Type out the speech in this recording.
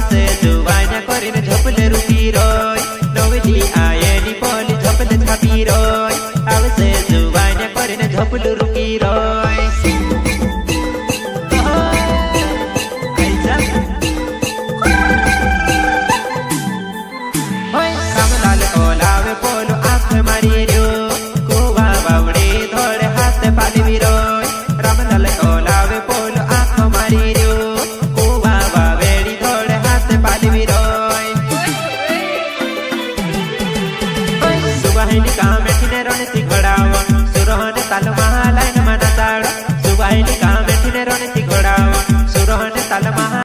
आवसे जुवाना करिन झपले रुकी रोय नवली आयनी पोली झपले छापी रोय आवसे जुवाना करिन झपले रुकी रोय रामलाल ओलावे पोलो आंख मारी रो कुवा बावड़ी धोड़े हाथ पालवी रोय रामलाल ओलावे पोलो आंख मारी रो कुवा बावड़ी धोड़े हाथ पालवी रोय सुबहनी का मेठिने रणसी घोड़ावा सुरहने ताल महालायन मना ताड़ा सुबहनी का मेठिने रणसी घोड़ावा सुरहने ताल महा